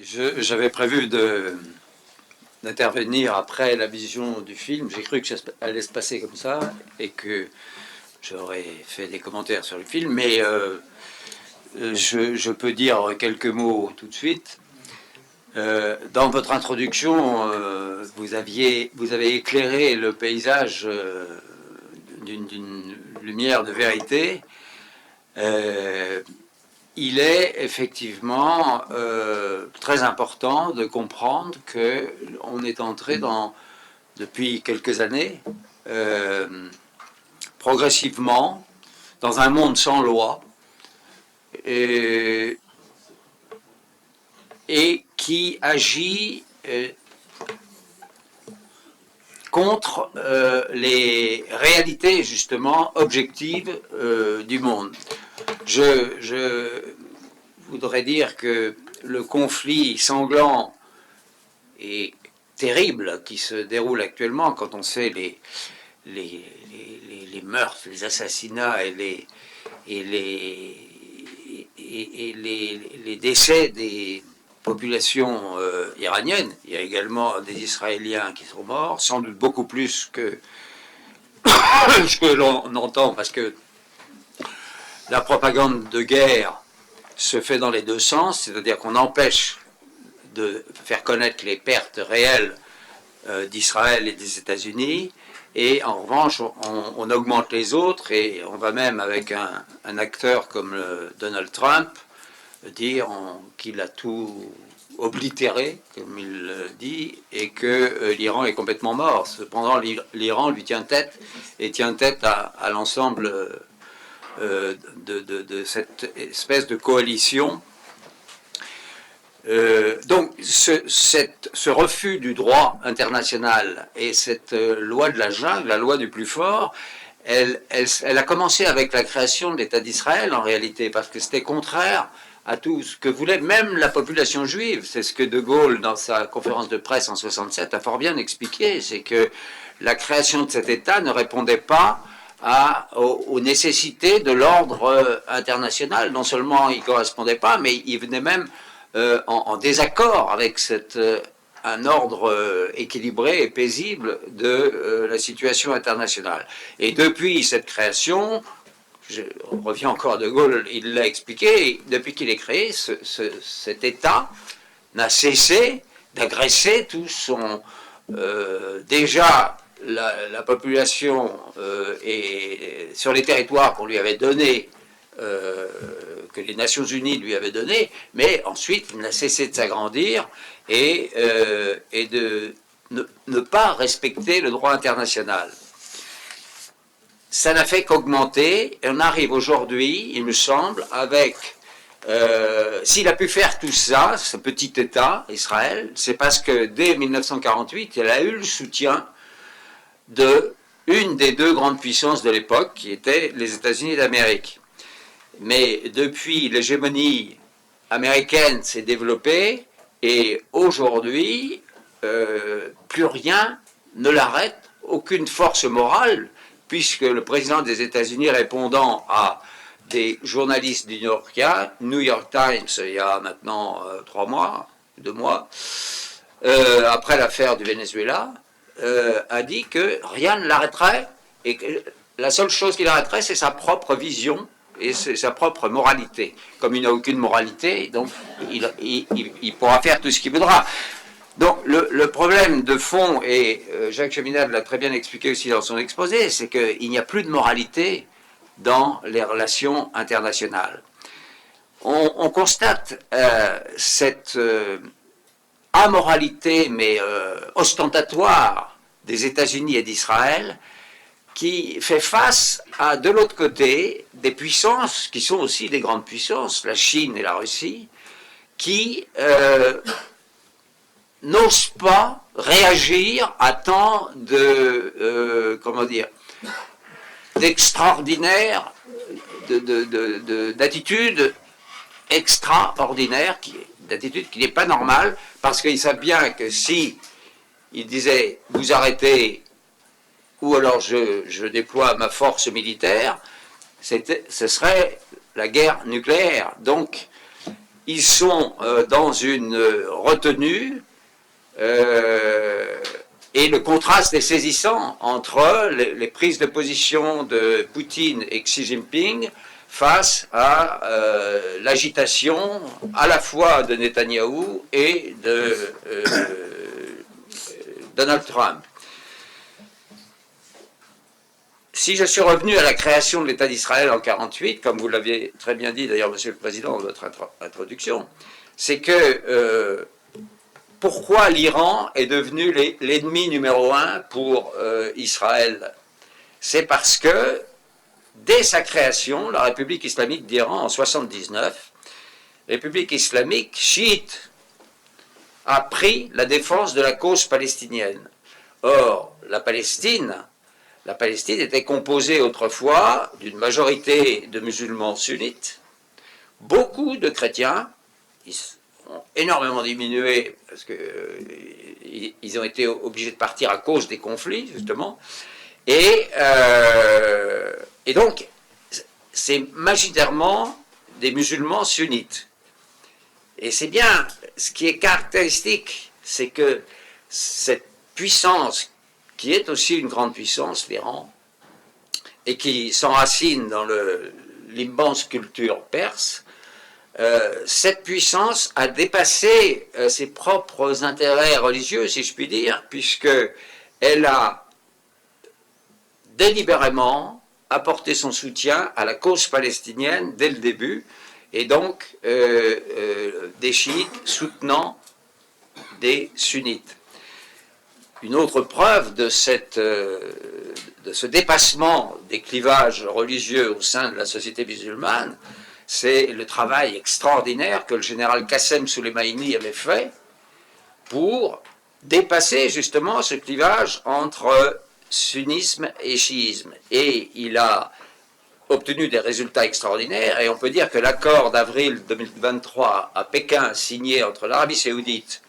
J'avais prévu d'intervenir après la vision du film. J'ai cru que ça allait se passer comme ça et que j'aurais fait des commentaires sur le film, mais je peux dire quelques mots tout de suite. Dans votre introduction, vous avez éclairé le paysage d'une lumière de vérité. Il est effectivement très important de comprendre qu'on est entré depuis quelques années, progressivement, dans un monde sans loi et qui agit contre les réalités justement objectives du monde. Je voudrais dire que le conflit sanglant et terrible qui se déroule actuellement, quand on sait les meurtres, les assassinats et les décès des populations iraniennes, il y a également des Israéliens qui sont morts, sans doute beaucoup plus que ce que l'on entend, parce que la propagande de guerre se fait dans les deux sens, c'est-à-dire qu'on empêche de faire connaître les pertes réelles d'Israël et des États-Unis, et en revanche, on augmente les autres, et on va même, avec un acteur comme Donald Trump, dire qu'il a tout oblitéré, comme il dit, et que l'Iran est complètement mort. Cependant, l'Iran lui tient tête, et tient tête à l'ensemble de cette espèce de coalition. Donc ce refus du droit international et cette loi de la jungle, la loi du plus fort, elle a commencé avec la création de l'État d'Israël en réalité, parce que c'était contraire à tout ce que voulait même la population juive. C'est ce que De Gaulle, dans sa conférence de presse en 67, a fort bien expliqué, c'est que la création de cet État ne répondait pas aux nécessités de l'ordre international. Non seulement il ne correspondait pas, mais il venait même en désaccord avec un ordre équilibré et paisible de la situation internationale. Et depuis cette création, je reviens encore à De Gaulle, il l'a expliqué, depuis qu'il est créé, cet État n'a cessé d'agresser tout son... déjà, la population et sur les territoires qu'on lui avait donnés, que les Nations Unies lui avaient donnés, mais ensuite il n'a cessé de s'agrandir et de ne pas respecter le droit international. Ça n'a fait qu'augmenter, et on arrive aujourd'hui, il me semble, avec... s'il a pu faire tout ça, ce petit État, Israël, c'est parce que dès 1948, il a eu le soutien d'une des deux grandes puissances de l'époque, qui étaient les États-Unis d'Amérique. Mais depuis, l'hégémonie américaine s'est développée, et aujourd'hui, plus rien ne l'arrête, aucune force morale, puisque le président des États-Unis, répondant à des journalistes du New York Times, il y a maintenant 2 mois, après l'affaire du Venezuela, a dit que rien ne l'arrêterait, et que la seule chose qui l'arrêterait, c'est sa propre vision et c'est sa propre moralité. Comme il n'a aucune moralité, donc il pourra faire tout ce qu'il voudra. Donc le problème de fond, et Jacques Cheminade l'a très bien expliqué aussi dans son exposé, c'est qu'il n'y a plus de moralité dans les relations internationales. On constate cette amoralité, mais ostentatoire, des États-Unis et d'Israël, qui fait face à, de l'autre côté, des puissances qui sont aussi des grandes puissances, la Chine et la Russie, qui n'osent pas réagir à tant d'extraordinaires, d'attitudes extraordinaires, d'attitudes qui n'est pas normale, parce qu'ils savent bien que si ils disaient vous arrêtez, ou alors je déploie ma force militaire, ce serait la guerre nucléaire. Donc ils sont dans une retenue, et le contraste est saisissant entre les prises de position de Poutine et Xi Jinping face à l'agitation à la fois de Netanyahou et de Donald Trump. Si je suis revenu à la création de l'État d'Israël en 1948, comme vous l'aviez très bien dit d'ailleurs, Monsieur le Président, dans votre introduction, c'est que pourquoi l'Iran est devenu l'ennemi numéro un pour Israël? C'est parce que, dès sa création, la République islamique d'Iran en 1979, République islamique chiite, a pris la défense de la cause palestinienne. Or, la Palestine était composée autrefois d'une majorité de musulmans sunnites, beaucoup de chrétiens, ils ont énormément diminué parce qu'ils ont été obligés de partir à cause des conflits, justement, et donc, c'est majoritairement des musulmans sunnites. Et c'est bien, ce qui est caractéristique, c'est que cette puissance, qui est aussi une grande puissance, l'Iran, et qui s'enracine dans l'immense culture perse, cette puissance a dépassé ses propres intérêts religieux, si je puis dire, puisqu'elle a délibérément apporté son soutien à la cause palestinienne dès le début, et donc des chiites soutenant des sunnites. Une autre preuve de ce dépassement des clivages religieux au sein de la société musulmane, c'est le travail extraordinaire que le général Qassem Soleimani avait fait pour dépasser justement ce clivage entre sunnisme et chiisme. Et il a obtenu des résultats extraordinaires, et on peut dire que l'accord d'avril 2023 à Pékin, signé entre l'Arabie saoudite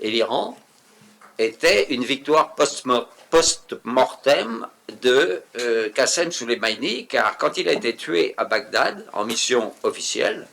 et l'Iran, était une victoire post-mortem de Qassem Soleimani, car quand il a été tué à Bagdad, en mission officielle,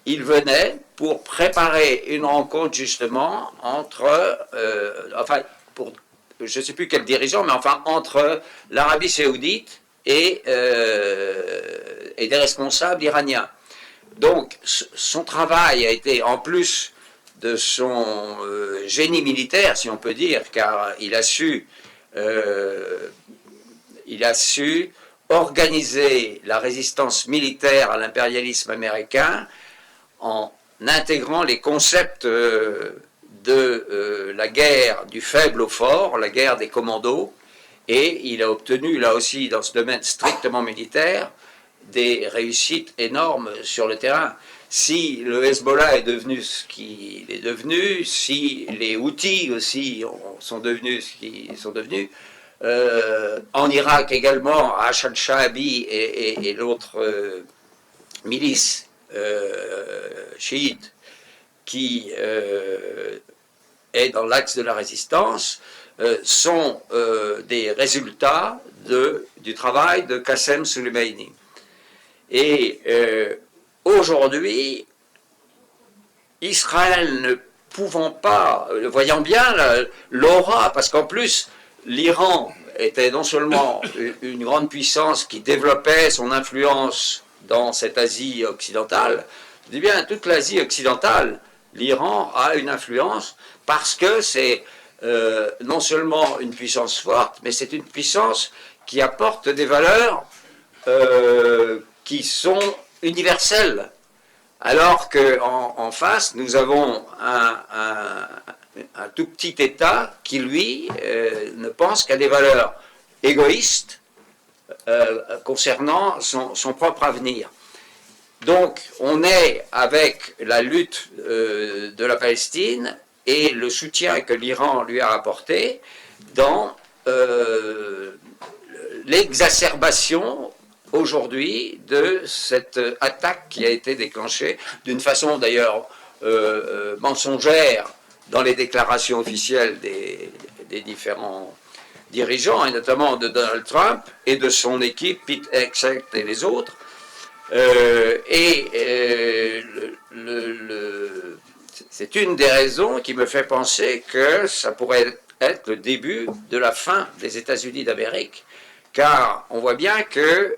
il venait pour préparer une rencontre justement entre, je ne sais plus quel dirigeant, mais enfin entre l'Arabie saoudite et des responsables iraniens. Donc son travail a été, en plus de son génie militaire, si on peut dire, car il a su organiser la résistance militaire à l'impérialisme américain en intégrant les concepts de la guerre du faible au fort, la guerre des commandos, et il a obtenu, là aussi, dans ce domaine strictement militaire, des réussites énormes sur le terrain. Si le Hezbollah est devenu ce qu'il est devenu, si les Houthis aussi sont devenus ce qu'ils sont devenus, en Irak également, Ash al-Shaabi et l'autre milice chiite qui est dans l'axe de la résistance, sont des résultats du travail de Qassem Soleimani. Et aujourd'hui, Israël ne pouvant pas, voyant bien l'aura, parce qu'en plus, l'Iran était non seulement une grande puissance qui développait son influence dans cette Asie occidentale, je dis bien toute l'Asie occidentale, l'Iran a une influence parce que c'est non seulement une puissance forte, mais c'est une puissance qui apporte des valeurs qui sont universelles. Alors qu'en face, nous avons un tout petit État qui, lui, ne pense qu'à des valeurs égoïstes concernant son propre avenir. Donc, on est avec la lutte de la Palestine et le soutien que l'Iran lui a apporté dans l'exacerbation aujourd'hui de cette attaque qui a été déclenchée d'une façon d'ailleurs mensongère dans les déclarations officielles des différents dirigeants, et notamment de Donald Trump et de son équipe, Pete Hegseth et les autres. c'est une des raisons qui me fait penser que ça pourrait être le début de la fin des États-Unis d'Amérique, car on voit bien que,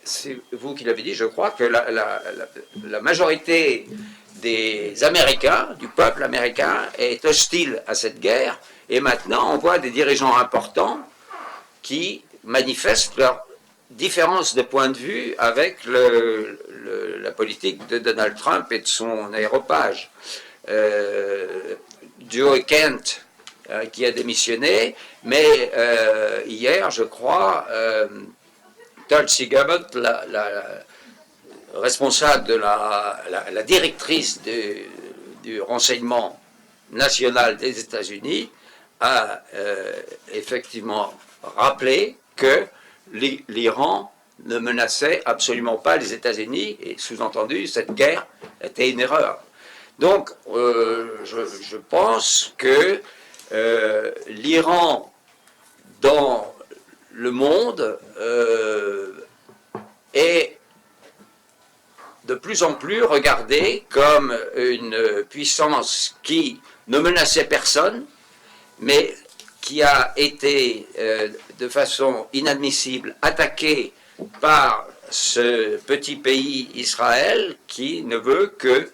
c'est vous qui l'avez dit, je crois, que la majorité des Américains, du peuple américain, est hostile à cette guerre, et maintenant on voit des dirigeants importants qui manifestent leur différence de point de vue avec la politique de Donald Trump et de son aéropage. Joe Kent, qui a démissionné, mais hier, je crois, Tulsi Gabbard, la responsable de la directrice du renseignement national des États-Unis, a effectivement rappelé que l'Iran ne menaçait absolument pas les États-Unis, et sous-entendu, cette guerre était une erreur. Donc, je pense que l'Iran, dans le monde, est de plus en plus regardé comme une puissance qui ne menaçait personne, mais qui a été de façon inadmissible attaqué par ce petit pays Israël qui ne veut que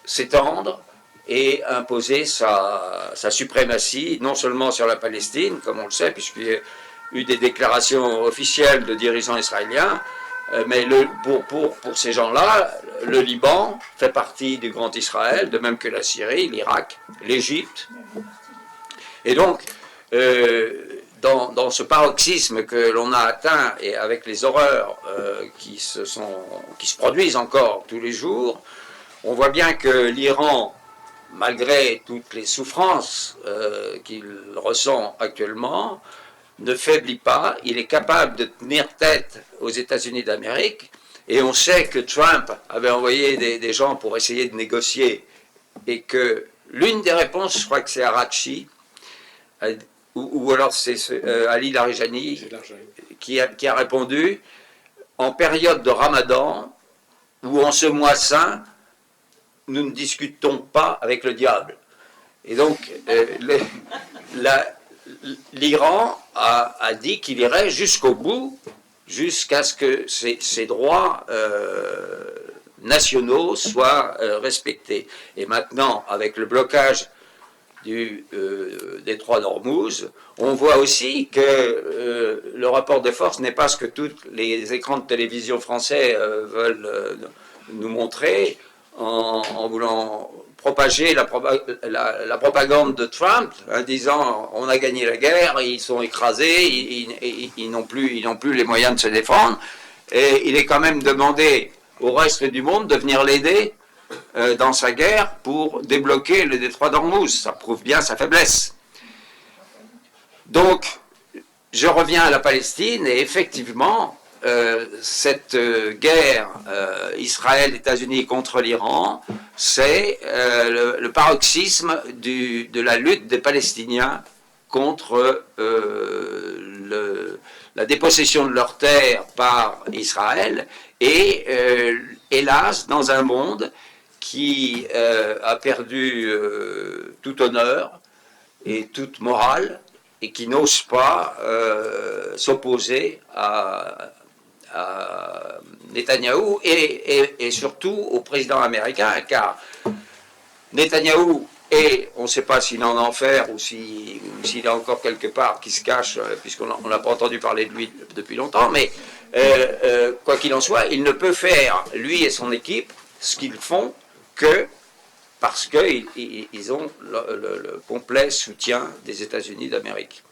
s'étendre et imposer sa suprématie, non seulement sur la Palestine, comme on le sait, puisqu'il y a eu des déclarations officielles de dirigeants israéliens, mais pour ces gens-là, le Liban fait partie du Grand Israël, de même que la Syrie, l'Irak, l'Égypte. Et donc, dans ce paroxysme que l'on a atteint, et avec les horreurs qui se produisent encore tous les jours, on voit bien que l'Iran, malgré toutes les souffrances qu'il ressent actuellement, ne faiblit pas. Il est capable de tenir tête aux États-Unis d'Amérique. Et on sait que Trump avait envoyé des gens pour essayer de négocier, et que l'une des réponses, je crois que c'est Arachi, ou alors c'est Ali Larijani qui a répondu: en période de Ramadan ou en ce mois saint, nous ne discutons pas avec le diable. Et donc l'Iran a dit qu'il irait jusqu'au bout, jusqu'à ce que ses droits nationaux soient respectés. Et maintenant, avec le blocage du détroit d'Ormuz, on voit aussi que le rapport de force n'est pas ce que tous les écrans de télévision français veulent nous montrer, en voulant propager la propagande de Trump, en disant on a gagné la guerre, ils sont écrasés, ils n'ont plus les moyens de se défendre, et il est quand même demandé au reste du monde de venir l'aider dans sa guerre pour débloquer le détroit d'Ormuz. Ça prouve bien sa faiblesse. Donc, je reviens à la Palestine, et effectivement, cette guerre Israël-États-Unis contre l'Iran, c'est le paroxysme de la lutte des Palestiniens contre la dépossession de leurs terres par Israël, et hélas, dans un monde qui a perdu tout honneur et toute morale, et qui n'ose pas s'opposer à Netanyahou et surtout au président américain, car Netanyahou est, on ne sait pas s'il est en enfer ou s'il est encore quelque part qui se cache, puisqu'on n'a pas entendu parler de lui depuis longtemps, mais quoi qu'il en soit, il ne peut faire, lui et son équipe, ce qu'ils font que parce qu'ils ont le complet soutien des États-Unis d'Amérique.